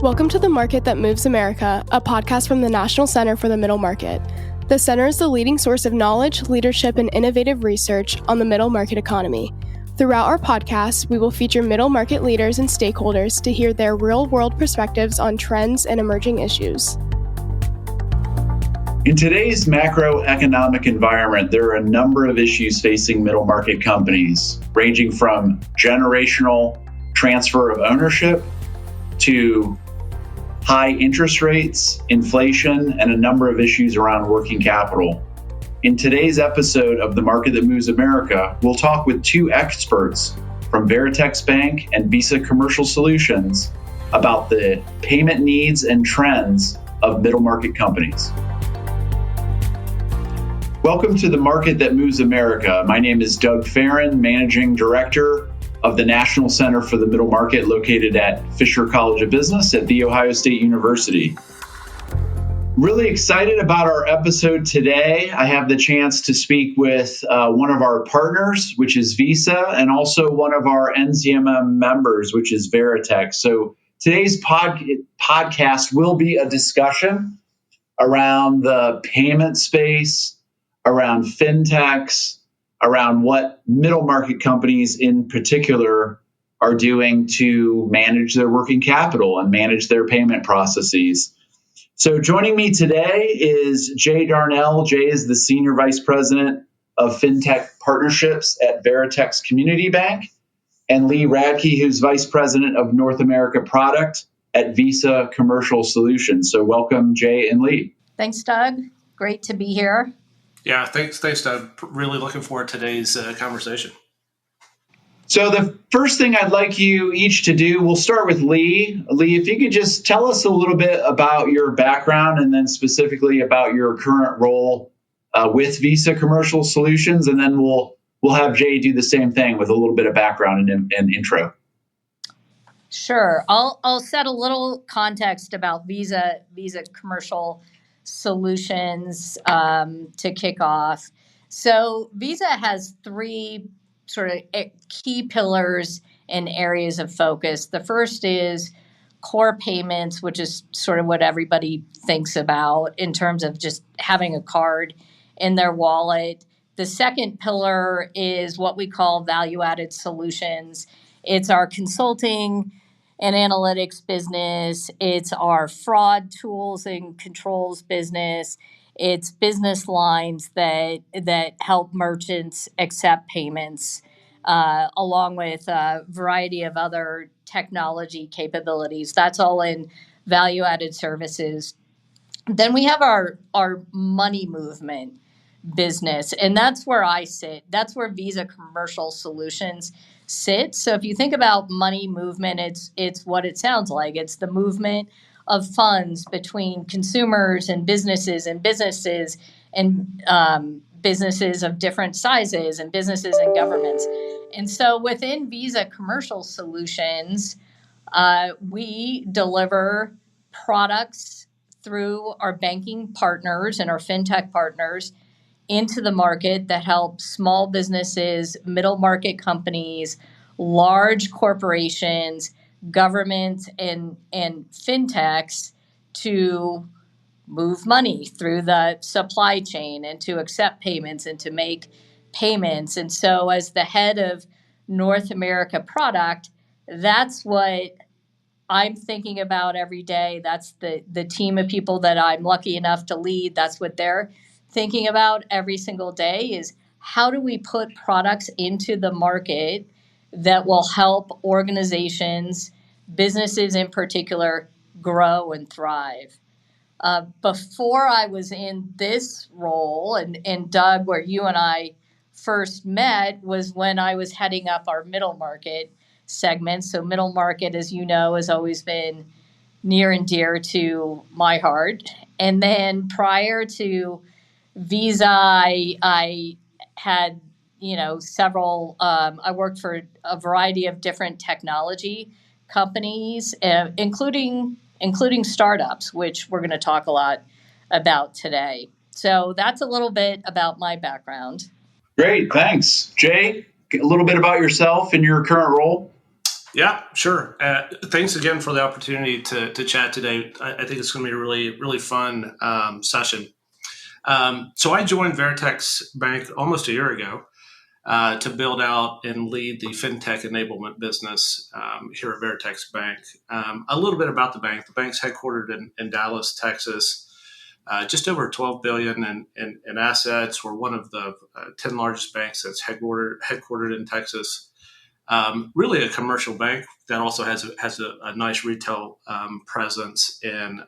Welcome to The Market That Moves America, a podcast from the National Center for the Middle Market. The center is the leading source of knowledge, leadership, and innovative research on the middle market economy. Throughout our podcast, we will feature middle market leaders and stakeholders to hear their real-world perspectives on trends and emerging issues. In today's macroeconomic environment, there are a number of issues facing middle market companies, ranging from generational transfer of ownership to high interest rates, inflation, and a number of issues around working capital. In today's episode of The Market That Moves America, we'll talk with two experts from Veritex Bank and Visa Commercial Solutions about the payment needs and trends of middle market companies. Welcome to The Market That Moves America. My name is Doug Farron, Managing Director of the National Center for the Middle Market, located at Fisher College of Business at The Ohio State University. Really excited about our episode today. I have the chance to speak with one of our partners, which is Visa, and also one of our NZMM members, which is Veritex. So today's podcast will be a discussion around the payment space, around Fintechs, around what middle market companies in particular are doing to manage their working capital and manage their payment processes. So joining me today is Jay Darnell. Jay is the Senior Vice President of Fintech Partnerships at Veritex Community Bank, and Leigh Radtke, who's Vice President of North America Product at Visa Commercial Solutions. So welcome, Jay and Leigh. Thanks, Doug. Great to be here. Yeah, thanks, Doug. Really looking forward to today's conversation. So the first thing I'd like you each to do, we'll start with Leigh. Leigh, if you could just tell us a little bit about your background and then specifically about your current role with Visa Commercial Solutions, and then we'll have Jay do the same thing with a little bit of background and intro. Sure. I'll set a little context about Visa Commercial Solutions to kick off. So Visa has three sort of key pillars and areas of focus. The first is core payments, which is sort of what everybody thinks about in terms of just having a card in their wallet. The second pillar is what we call value-added solutions. It's our consulting and analytics business. It's our fraud tools and controls business. It's business lines that help merchants accept payments, along with a variety of other technology capabilities. That's all in value-added services. Then we have our money movement business, and that's where I sit. That's where Visa Commercial Solutions sits. So if you think about money movement, it's what it sounds like. It's the movement of funds between consumers and businesses and businesses of different sizes and businesses and governments. And so within Visa Commercial Solutions, we deliver products through our banking partners and our Fintech partners into the market that help small businesses, middle market companies, large corporations, government, and Fintechs to move money through the supply chain and to accept payments and to make payments. And so as the head of North America Product, that's what I'm thinking about every day. That's the team of people that I'm lucky enough to lead. That's what they're thinking about every single day, is how do we put products into the market that will help organizations, businesses in particular, grow and thrive. Before I was in this role, and Doug, where you and I first met was when I was heading up our middle market segment. So middle market, as you know, has always been near and dear to my heart. And then prior to Visa, I had, several, I worked for a variety of different technology companies, including startups, which we're going to talk a lot about today. So that's a little bit about my background. Great, thanks. Jay, a little bit about yourself and your current role. Yeah, sure. Thanks again for the opportunity to chat today. I think it's going to be a really fun session. So I joined Veritex Bank almost a year ago to build out and lead the Fintech enablement business here at Veritex Bank. A little bit about the bank. The bank's headquartered in Dallas, Texas. Just over 12 billion in assets. We're one of the 10 largest banks that's headquartered in Texas. Really a commercial bank that also has a nice retail presence in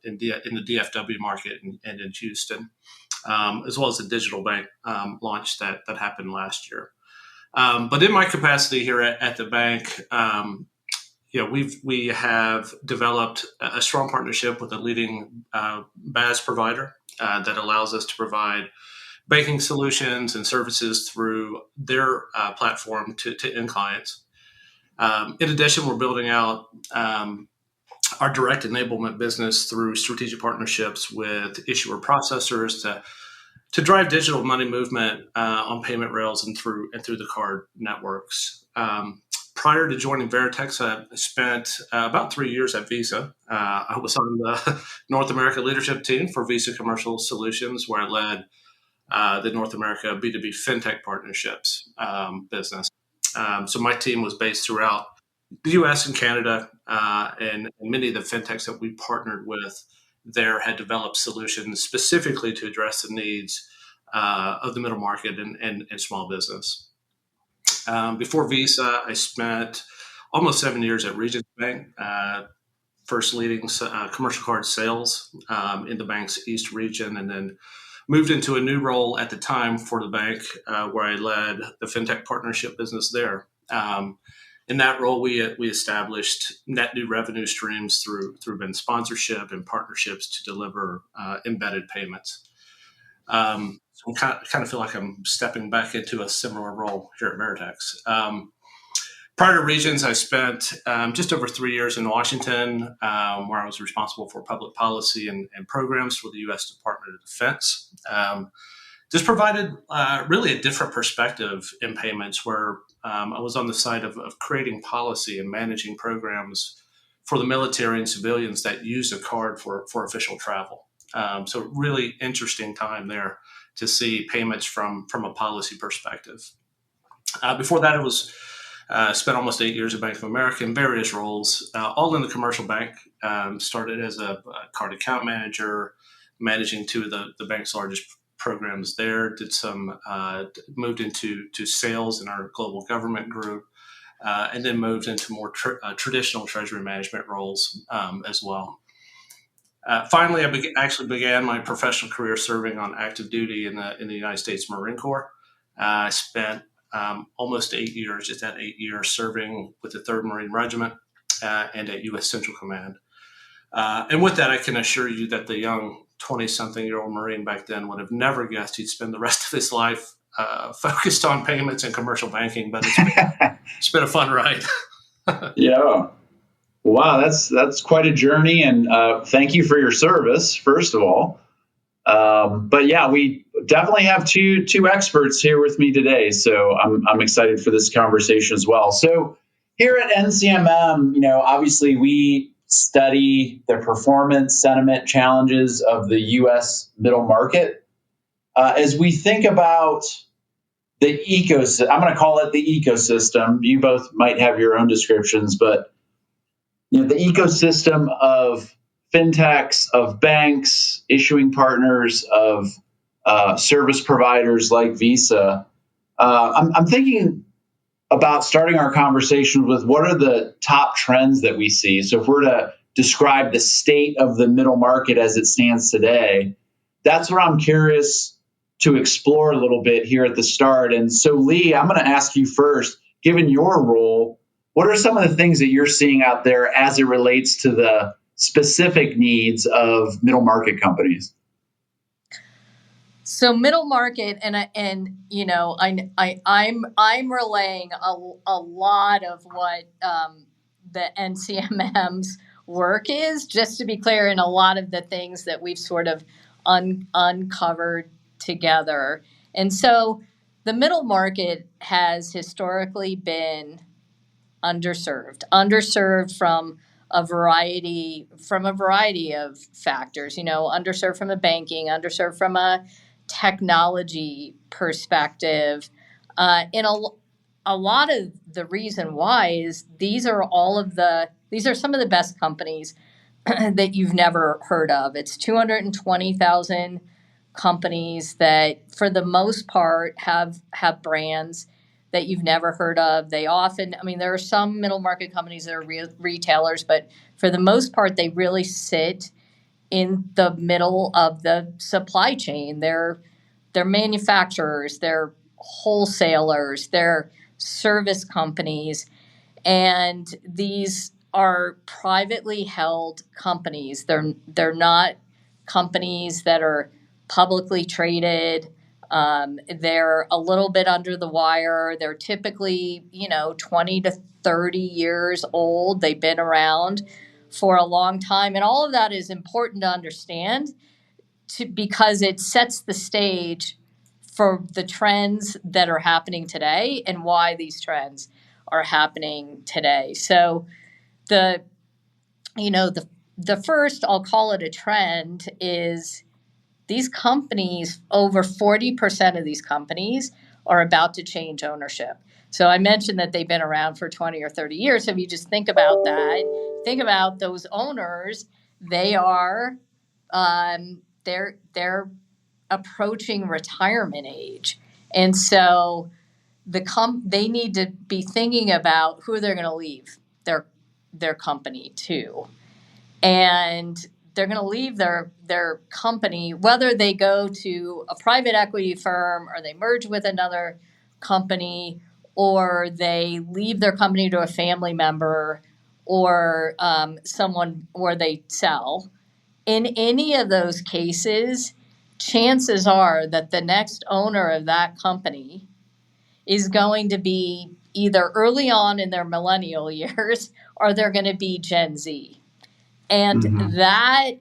the DFW market and in Houston, as well as a digital bank launch that happened last year. But in my capacity here at the bank, we have developed a strong partnership with a leading BaaS provider that allows us to provide banking solutions and services through their platform to end clients. In addition, we're building out our direct enablement business through strategic partnerships with issuer processors to drive digital money movement on payment rails and through the card networks. Prior to joining Veritex, I spent about 3 years at Visa. I was on the North America leadership team for Visa Commercial Solutions, where I led the North America B2B Fintech partnerships business. So my team was based throughout the U.S. and Canada, and many of the Fintechs that we partnered with there had developed solutions specifically to address the needs of the middle market and small business. Before Visa, I spent almost 7 years at Regions Bank, first leading commercial card sales in the bank's East region, and then moved into a new role at the time for the bank where I led the Fintech partnership business there. In that role, we established net new revenue streams through BIN sponsorship and partnerships to deliver embedded payments. So I kind of feel like I'm stepping back into a similar role here at Veritex. Prior to Regions, I spent just over 3 years in Washington, where I was responsible for public policy and programs for the U.S. Department of Defense. This provided really a different perspective in payments, where I was on the side of creating policy and managing programs for the military and civilians that use a card for official travel. So really interesting time there to see payments from a policy perspective. Before that, it was spent almost 8 years at Bank of America in various roles, all in the commercial bank. Started as a card account manager, managing two of the bank's largest programs there. Moved into sales in our global government group, and then moved into more traditional treasury management roles as well. Finally, I actually began my professional career serving on active duty in the United States Marine Corps. I spent almost 8 years, just that 8 years, serving with the 3rd Marine Regiment and at U.S. Central Command. And with that, I can assure you that the young 20-something-year-old Marine back then would have never guessed he'd spend the rest of his life focused on payments and commercial banking, but it's been a fun ride. Yeah. Wow, that's quite a journey, and thank you for your service, first of all. But yeah, we definitely have two experts here with me today, so I'm excited for this conversation as well. So here at NCMM, obviously we study the performance sentiment challenges of the U.S. middle market. As we think about the ecosystem, I'm going to call it the ecosystem. You both might have your own descriptions, but the ecosystem of fintechs, of banks, issuing partners, of service providers like Visa. I'm thinking about starting our conversation with what are the top trends that we see. So if we're to describe the state of the middle market as it stands today, that's what I'm curious to explore a little bit here at the start. And so, Leigh, I'm going to ask you first, given your role, what are some of the things that you're seeing out there as it relates to the specific needs of middle market companies? So middle market, I'm relaying a lot of what the NCMM's work is, just to be clear, and a lot of the things that we've sort of uncovered together. And so the middle market has historically been underserved from a variety of factors, underserved from a banking, underserved from a technology perspective. And a lot of the reason why is these are some of the best companies that you've never heard of. It's 220,000 companies that, for the most part, have brands that you've never heard of. They often, there are some middle market companies that are retailers, but for the most part, they really sit in the middle of the supply chain. They're manufacturers, they're wholesalers, they're service companies, and these are privately held companies. They're not companies that are publicly traded. They're a little bit under the wire. They're typically, 20 to 30 years old. They've been around for a long time. And all of that is important to understand because it sets the stage for the trends that are happening today and why these trends are happening today. So the first, I'll call it a trend, is these companies, over 40% of these companies are about to change ownership. So I mentioned that they've been around for 20 or 30 years. So if you just think about that, think about those owners, they are, they're approaching retirement age. And so they need to be thinking about who they're going to leave their company to. And they're going to leave their company, whether they go to a private equity firm or they merge with another company, or they leave their company to a family member or someone, or they sell. In any of those cases, chances are that the next owner of that company is going to be either early on in their millennial years or they're going to be Gen Z. And that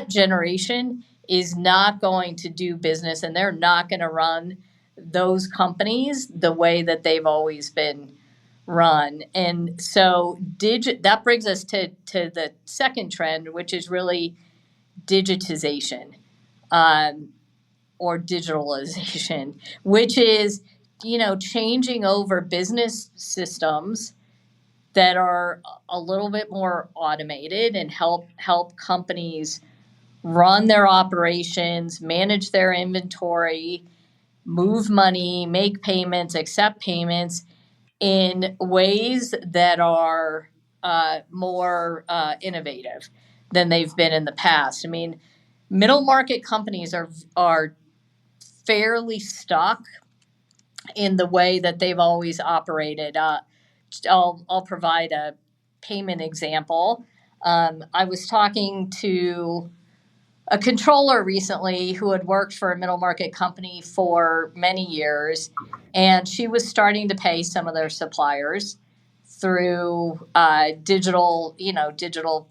generation is not going to do business, and they're not going to run those companies the way that they've always been run. And so that brings us to the second trend, which is really digitization. Or digitalization, which is, changing over business systems that are a little bit more automated and help companies run their operations, manage their inventory, move money, make payments, accept payments in ways that are more innovative than they've been in the past. Middle market companies are fairly stuck in the way that they've always operated. I'll provide a payment example. I was talking to a controller recently who had worked for a middle market company for many years, and she was starting to pay some of their suppliers through digital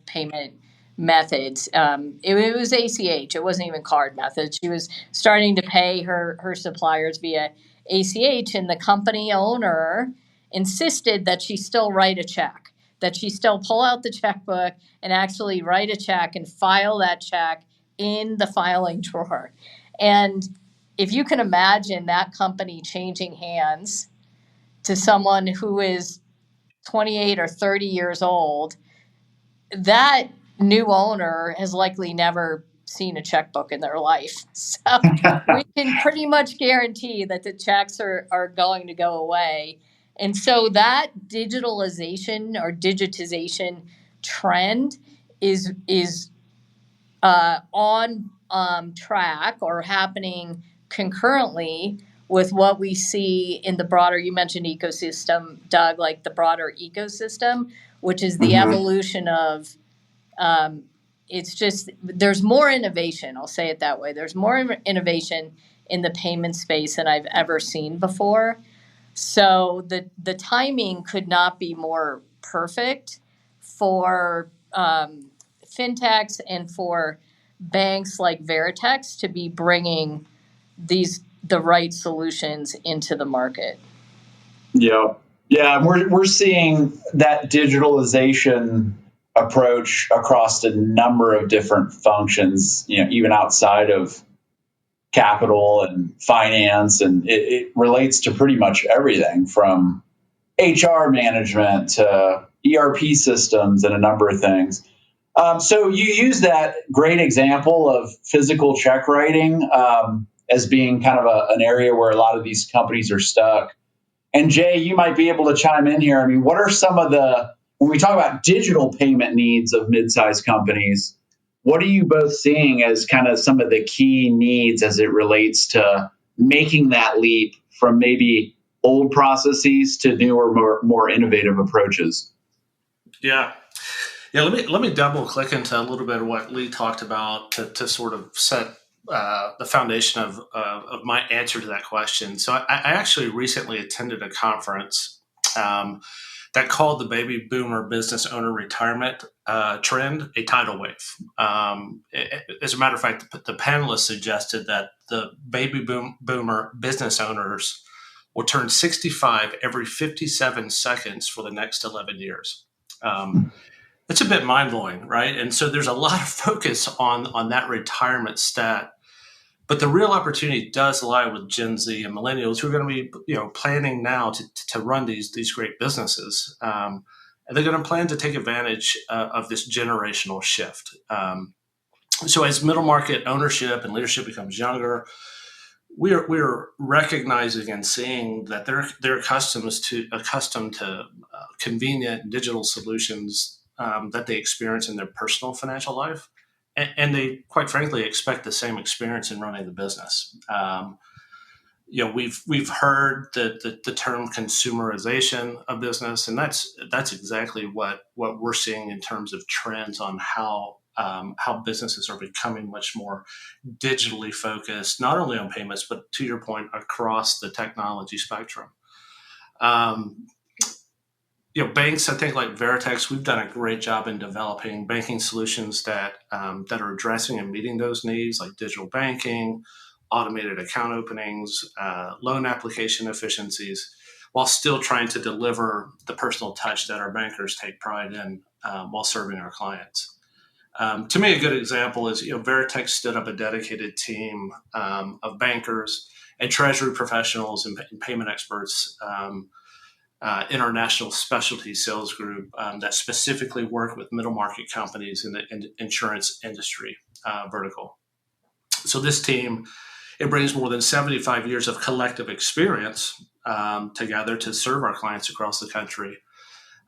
payment methods. It was ACH. It wasn't even card methods. She was starting to pay her suppliers via ACH, and the company owner insisted that she still write a check, that she still pull out the checkbook and actually write a check and file that check in the filing drawer. And if you can imagine that company changing hands to someone who is 28 or 30 years old, that new owner has likely never seen a checkbook in their life. So we can pretty much guarantee that the checks are going to go away. And so that digitalization or digitization trend is on track or happening concurrently with what we see in the broader, you mentioned ecosystem, Doug, like the broader ecosystem, which is the evolution of, it's just, there's more innovation, I'll say it that way. There's more innovation in the payment space than I've ever seen before. So the timing could not be more perfect for Fintechs and for banks like Veritex to be bringing the right solutions into the market. Yeah. Yeah, we're seeing that digitalization approach across a number of different functions, even outside of capital and finance, and it relates to pretty much everything from HR management to ERP systems and a number of things. So you use that great example of physical check writing as being kind of an area where a lot of these companies are stuck. And Jay, you might be able to chime in here. I mean, what are some of when we talk about digital payment needs of mid-sized companies, what are you both seeing as kind of some of the key needs as it relates to making that leap from maybe old processes to newer, more innovative approaches? Yeah. Yeah, let me double click into a little bit of what Leigh talked about to sort of set the foundation of my answer to that question. So I actually recently attended a conference that called the baby boomer business owner retirement trend a tidal wave. As a matter of fact, the panelists suggested that the baby boomer business owners will turn 65 every 57 seconds for the next 11 years. It's a bit mind-blowing, right? And so there's a lot of focus on that retirement stat. But the real opportunity does lie with Gen Z and millennials who are going to be, planning now to run these great businesses. And they're going to plan to take advantage of this generational shift. So as middle market ownership and leadership becomes younger, we're recognizing and seeing that they're accustomed to convenient digital solutions that they experience in their personal financial life, and they, quite frankly, expect the same experience in running the business. We've heard the term consumerization of business, and that's exactly what we're seeing in terms of trends on how businesses are becoming much more digitally focused, not only on payments, but to your point, across the technology spectrum. Banks, I think like Veritex, we've done a great job in developing banking solutions that are addressing and meeting those needs, like digital banking, automated account openings, loan application efficiencies, while still trying to deliver the personal touch that our bankers take pride in while serving our clients. To me, a good example is, Veritex stood up a dedicated team of bankers and treasury professionals and payment experts in our national specialty sales group that specifically work with middle market companies in the insurance industry vertical. So this team, it brings more than 75 years of collective experience together to serve our clients across the country.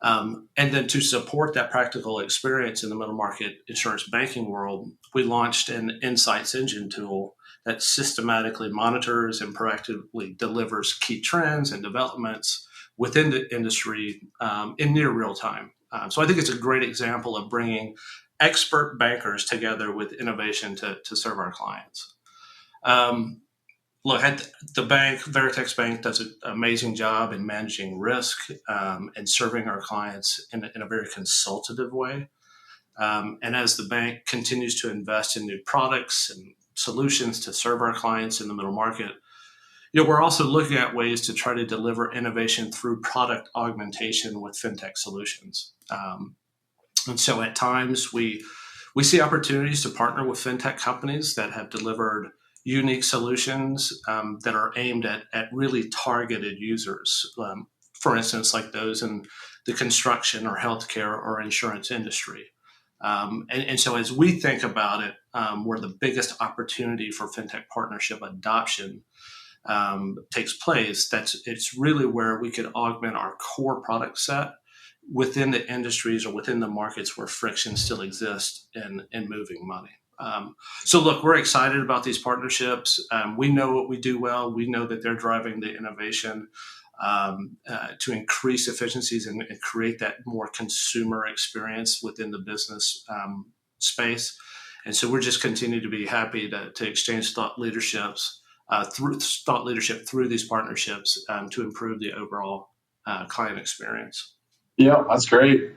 And then to support that practical experience in the middle market insurance banking world, we launched an insights engine tool that systematically monitors and proactively delivers key trends and developments within the industry in near real time. So I think it's a great example of bringing expert bankers together with innovation to serve our clients. Look, at the bank, Veritex Bank does an amazing job in managing risk and serving our clients in a very consultative way. And as the bank continues to invest in new products and solutions to serve our clients in the middle market, we're also looking at ways to try to deliver innovation through product augmentation with Fintech solutions. And so at times we see opportunities to partner with Fintech companies that have delivered unique solutions that are aimed at really targeted users. For instance, like those in the construction or healthcare or insurance industry. And so as we think about it, where the biggest opportunity for Fintech partnership adoption takes place, it's really where we could augment our core product set within the industries or within the markets where friction still exists in moving money. So look, we're excited about these partnerships. We know what we do well. We know that they're driving the innovation to increase efficiencies and create that more consumer experience within the business space. And so we're just continue to be happy to exchange thought leadership through these partnerships to improve the overall client experience. Yeah, that's great.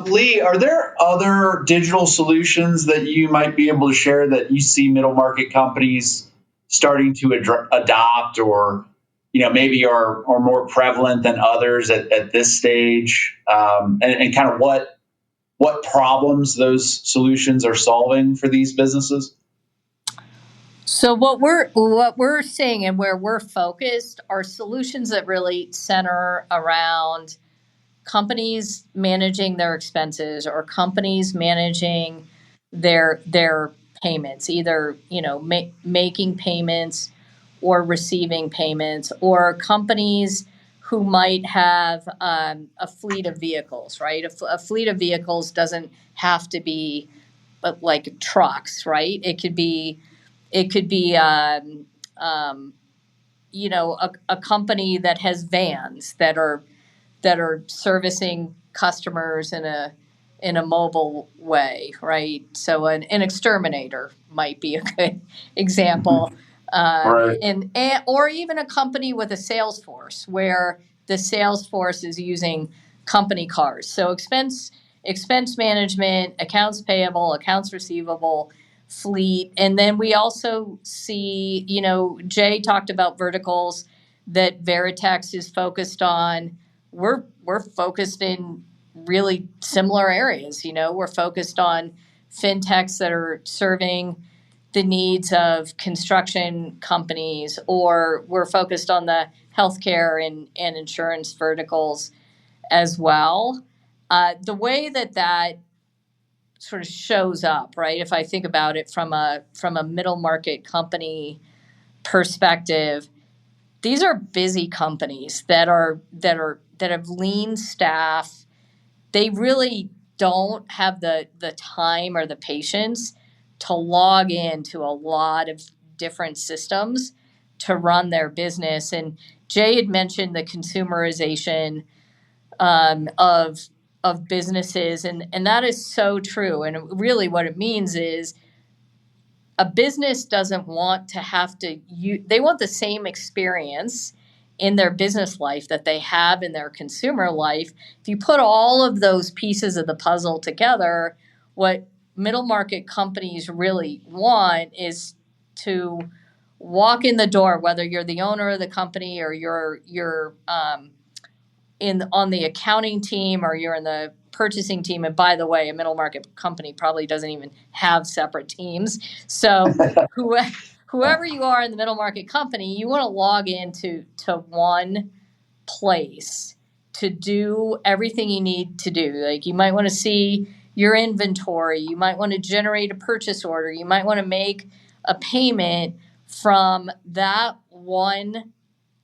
Leigh, are there other digital solutions that you might be able to share that you see middle market companies starting to adopt or maybe are more prevalent than others at this stage, and kind of what problems those solutions are solving for these businesses? So what we're seeing and where we're focused are solutions that really center around companies managing their expenses or companies managing their payments, either making payments or receiving payments, or companies who might have a fleet of vehicles, right? A fleet of vehicles doesn't have to be like trucks, right? It could be a company that has vans that are servicing customers in a mobile way, right? So an exterminator might be a good example, Right. and or even a company with a sales force where the sales force is using company cars. So expense management, accounts payable, accounts receivable, fleet, and then we also see, Jay talked about verticals that Veritex is focused on. We're focused in really similar areas. We're focused on fintechs that are serving the needs of construction companies, or we're focused on the healthcare and insurance verticals as well. The way that sort of shows up, right? If I think about it from a middle market company perspective, these are busy companies that have lean staff. They really don't have the time or the patience to log into a lot of different systems to run their business. And Jay had mentioned the consumerization of businesses, and that is so true. And really, what it means is a business doesn't want to have to they want the same experience in their business life that they have in their consumer life. If you put all of those pieces of the puzzle together, what middle market companies really want is to walk in the door, whether you're the owner of the company or you're on the accounting team or you're in the purchasing team. And by the way, a middle market company probably doesn't even have separate teams. So whoever you are in the middle market company, you want to log into one place to do everything you need to do. Like, you might want to see your inventory. You might want to generate a purchase order. You might want to make a payment from that one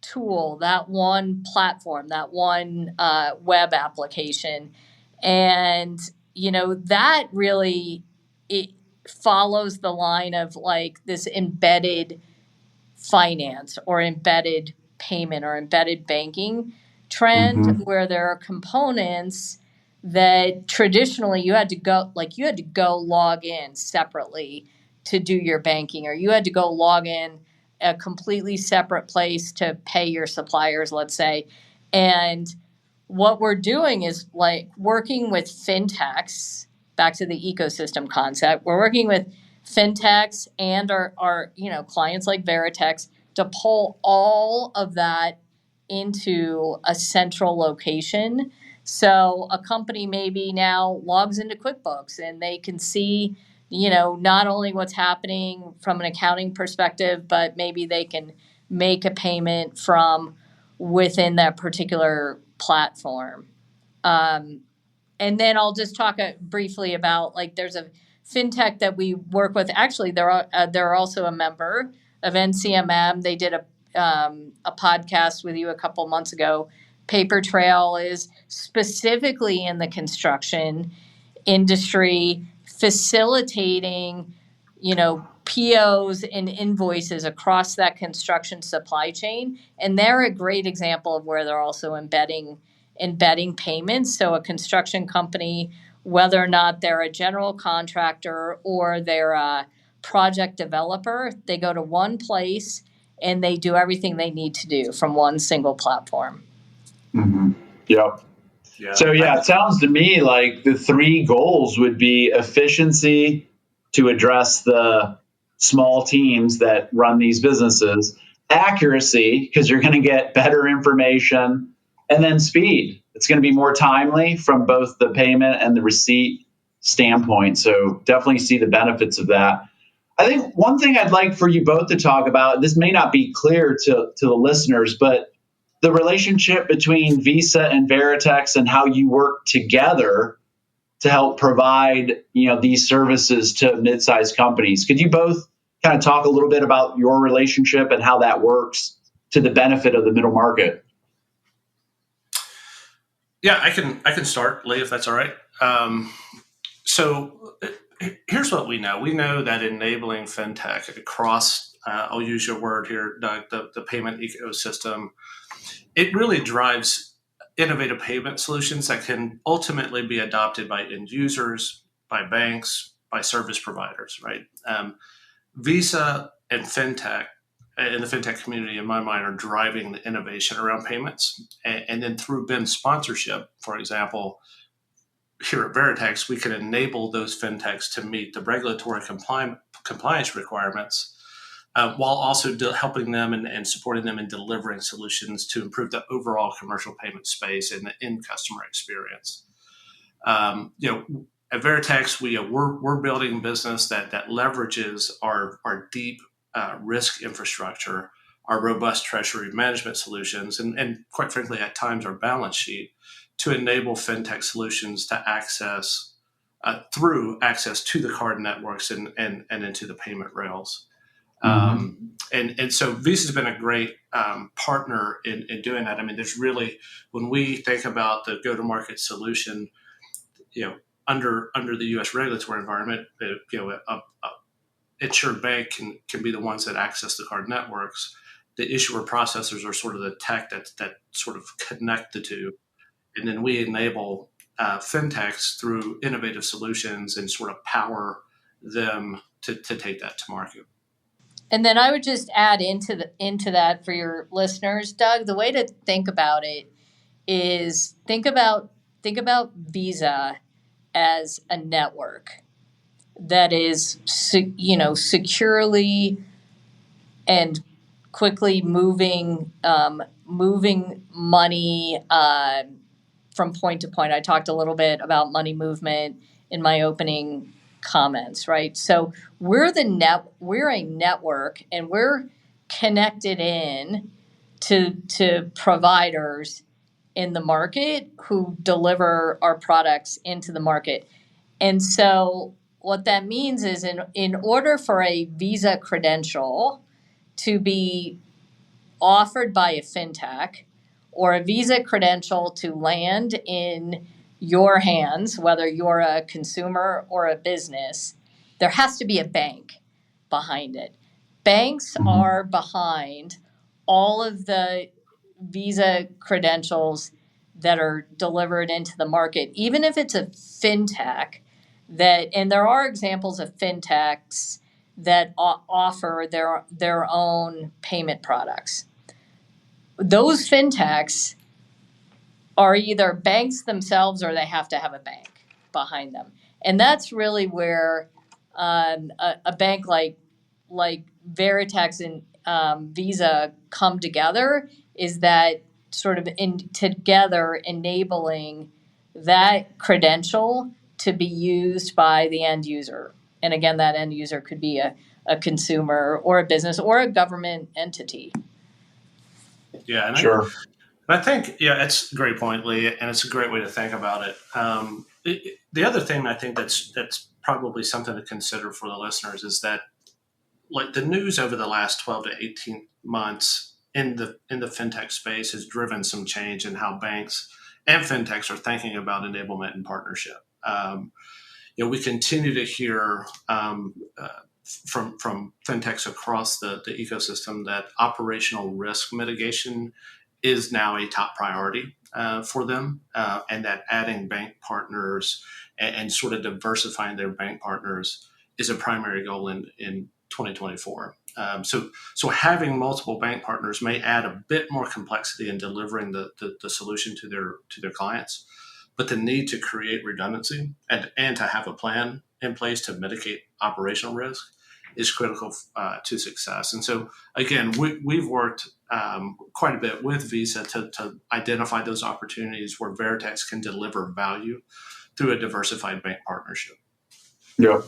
tool, that one platform, that one web application. And, that really, it follows the line of like this embedded finance or embedded payment or embedded banking trend, where there are components that traditionally you had to go log in separately to do your banking, or you had to go log in a completely separate place to pay your suppliers, let's say. And what we're doing is like working with fintechs, back to the ecosystem concept. We're working with fintechs and our clients like Veritex to pull all of that into a central location. So a company maybe now logs into QuickBooks and they can see, not only what's happening from an accounting perspective, but maybe they can make a payment from within that particular platform. And then I'll just talk briefly about, like, there's a fintech that we work with. Actually, they're also a member of NCMM. They did a podcast with you a couple months ago. Paper Trail is specifically in the construction industry, facilitating, POs and invoices across that construction supply chain. And they're a great example of where they're also embedding payments. So a construction company, whether or not they're a general contractor or they're a project developer, they go to one place and they do everything they need to do from one single platform. Mm-hmm. Yep. Yeah. So it sounds to me like the three goals would be efficiency to address the small teams that run these businesses, accuracy, because you're going to get better information, and then speed. It's going to be more timely from both the payment and the receipt standpoint. So definitely see the benefits of that. I think one thing I'd like for you both to talk about, this may not be clear to the listeners, but the relationship between Visa and Veritex and how you work together to help provide, these services to mid-sized companies. Could you both kind of talk a little bit about your relationship and how that works to the benefit of the middle market? Yeah, I can start, Leigh, if that's all right. So here's what we know. We know that enabling fintech across, I'll use your word here, Doug, the payment ecosystem, it really drives innovative payment solutions that can ultimately be adopted by end users, by banks, by service providers, right? Visa and fintech, and the fintech community, in my mind, are driving the innovation around payments. And then through BIM sponsorship, for example, here at Veritex, we can enable those fintechs to meet the regulatory compliance requirements while also helping them and supporting them in delivering solutions to improve the overall commercial payment space and the end customer experience. At Veritex, we're building a business that leverages our deep risk infrastructure, our robust treasury management solutions, and quite frankly, at times, our balance sheet to enable fintech solutions to access through access to the card networks and into the payment rails. And so Visa's been a great partner in doing that. I mean, there's really, when we think about the go-to-market solution, under the U.S. regulatory environment, a insured bank can be the ones that access the card networks. The issuer processors are sort of the tech that sort of connect the two. And then we enable fintechs through innovative solutions and sort of power them to take that to market. And then I would just add into that for your listeners, Doug, the way to think about it is think about Visa as a network that is securely and quickly moving money from point to point. I talked a little bit about money movement in my opening comments, right? So we're a network, and we're connected in to providers in the market who deliver our products into the market. And so what that means is in order for a Visa credential to be offered by a fintech, or a Visa credential to land in your hands, whether you're a consumer or a business, there has to be a bank behind it. Banks are behind all of the Visa credentials that are delivered into the market, even if it's a fintech and there are examples of fintechs that offer their own payment products. Those fintechs are either banks themselves or they have to have a bank behind them. And that's really where a bank like Veritex and Visa come together, is that sort of together enabling that credential to be used by the end user. And again, that end user could be a consumer or a business or a government entity. Yeah, and Sure. I think, it's a great point, Leigh, and it's a great way to think about it. The other thing I think that's probably something to consider for the listeners is that, like, the news over the last 12 to 18 months in the fintech space has driven some change in how banks and fintechs are thinking about enablement and partnership. We continue to hear from fintechs across the ecosystem that operational risk mitigation is now a top priority for them, and that adding bank partners and sort of diversifying their bank partners is a primary goal in 2024. So having multiple bank partners may add a bit more complexity in delivering the solution to their clients, but the need to create redundancy and to have a plan in place to mitigate operational risk is critical to success. And so, again, we've worked quite a bit with Visa to identify those opportunities where Veritex can deliver value through a diversified bank partnership. Yeah.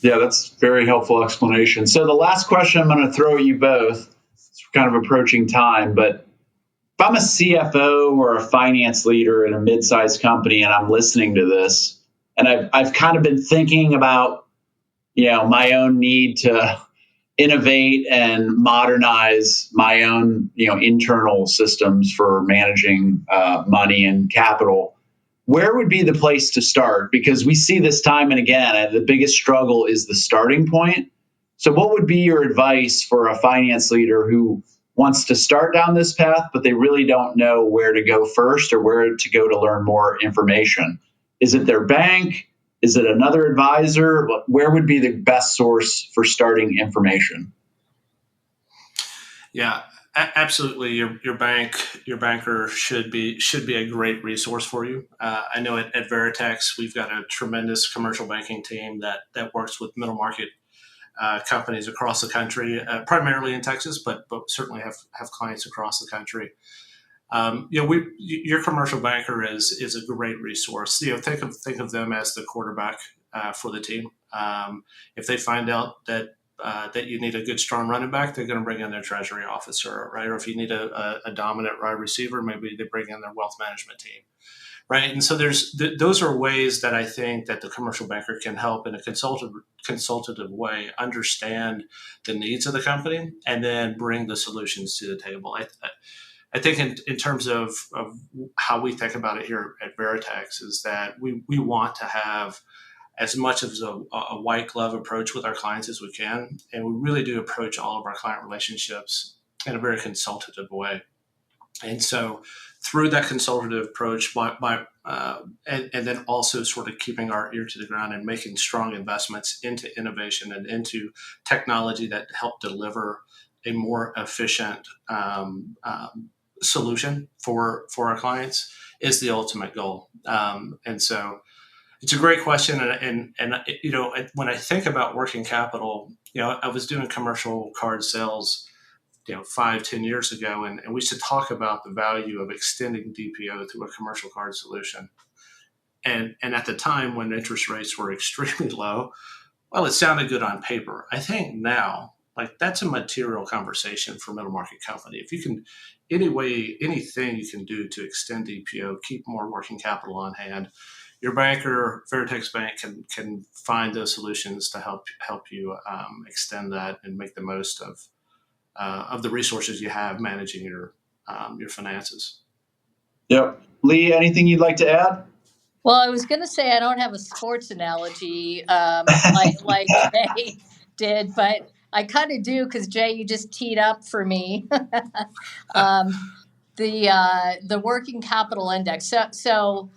Yeah, that's very helpful explanation. So the last question I'm going to throw at you both, it's kind of approaching time, but if I'm a CFO or a finance leader in a mid-sized company and I'm listening to this, and I've kind of been thinking about, my own need to innovate and modernize my own, internal systems for managing money and capital, where would be the place to start? Because we see this time and again, and the biggest struggle is the starting point. So what would be your advice for a finance leader who wants to start down this path, but they really don't know where to go first or where to go to learn more information? Is it their bank? Is it another advisor? Where would be the best source for starting information? Yeah, absolutely. Your banker should be a great resource for you. I know at Veritex we've got a tremendous commercial banking team that works with middle market companies across the country, primarily in Texas, but certainly have clients across the country. Your commercial banker is a great resource. Think of them as the quarterback for the team. If they find out that you need a good, strong running back, they're going to bring in their treasury officer, right? Or if you need a dominant wide receiver, maybe they bring in their wealth management team, right? And so those are ways that I think that the commercial banker can help in a consultative way understand the needs of the company and then bring the solutions to the table. I think in terms of how we think about it here at Veritex is that we want to have as much of a white glove approach with our clients as we can. And we really do approach all of our client relationships in a very consultative way. And so through that consultative approach, and then also sort of keeping our ear to the ground and making strong investments into innovation and into technology that help deliver a more efficient solution for our clients is the ultimate goal. And so it's a great question. And when I think about working capital, I was doing commercial card sales 5-10 years ago, and we used to talk about the value of extending DPO through a commercial card solution. And at the time when interest rates were extremely low, well, it sounded good on paper. I think now, that's a material conversation for middle market company. If you can, anything you can do to extend DPO, keep more working capital on hand, your banker, Veritex Bank, can find those solutions to help you extend that and make the most of the resources you have managing your finances. Yep. Leigh, anything you'd like to add? Well, I was going to say I don't have a sports analogy like Jay did, but I kind of do because Jay, you just teed up for me the working capital index. So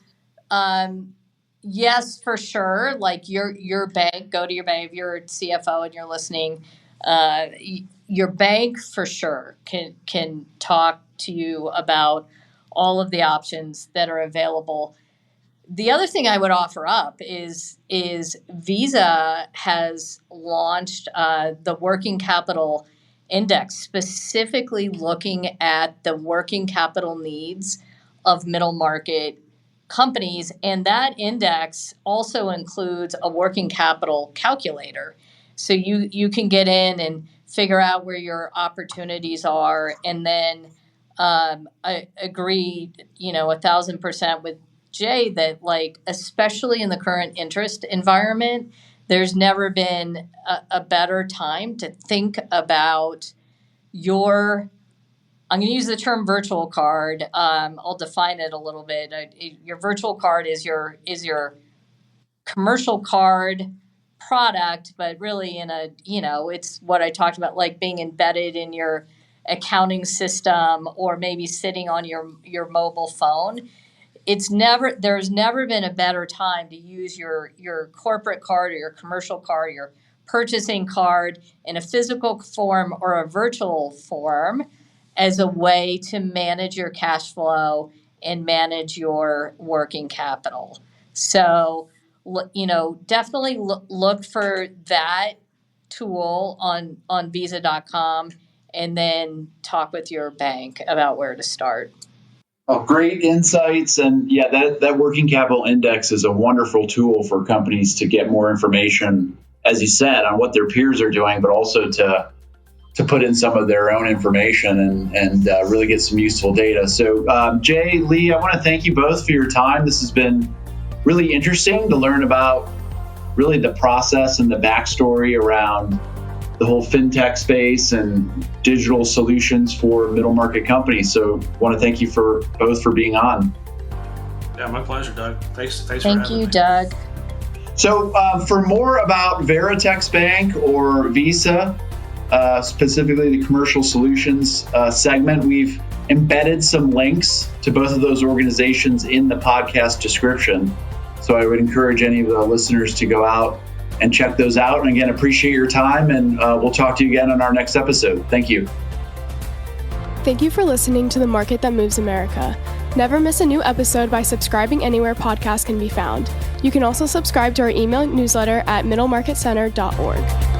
yes, for sure. Like your bank, go to your bank if you're a CFO and you're listening. Your bank for sure can talk to you about all of the options that are available. The other thing I would offer up is Visa has launched the working capital index, specifically looking at the working capital needs of middle market companies, and that index also includes a working capital calculator. So you can get in and figure out where your opportunities are, and then I agree, 1,000% with Jay that especially in the current interest environment, there's never been a better time to think about I'm going to use the term virtual card. I'll define it a little bit. Your virtual card is your commercial card product, but really it's what I talked about, like being embedded in your accounting system or maybe sitting on your mobile phone. There's never been a better time to use your corporate card or your commercial card, your purchasing card in a physical form or a virtual form as a way to manage your cash flow and manage your working capital. So, definitely look for that tool on visa.com, and then talk with your bank about where to start. Oh, great insights. And yeah, that working capital index is a wonderful tool for companies to get more information, as you said, on what their peers are doing, but also to put in some of their own information and really get some useful data. So Jay, Leigh, I want to thank you both for your time. This has been really interesting to learn about really the process and the backstory around the whole fintech space and digital solutions for middle market companies. So I want to thank you both for being on. Yeah, my pleasure, Doug. Thanks for having me. Thank you, Doug. So for more about Veritex Bank or Visa, specifically the commercial solutions segment, we've embedded some links to both of those organizations in the podcast description. So I would encourage any of the listeners to go out and check those out. And again, appreciate your time, and we'll talk to you again on our next episode. Thank you. Thank you for listening to The Market That Moves America. Never miss a new episode by subscribing anywhere podcasts can be found. You can also subscribe to our email newsletter at middlemarketcenter.org.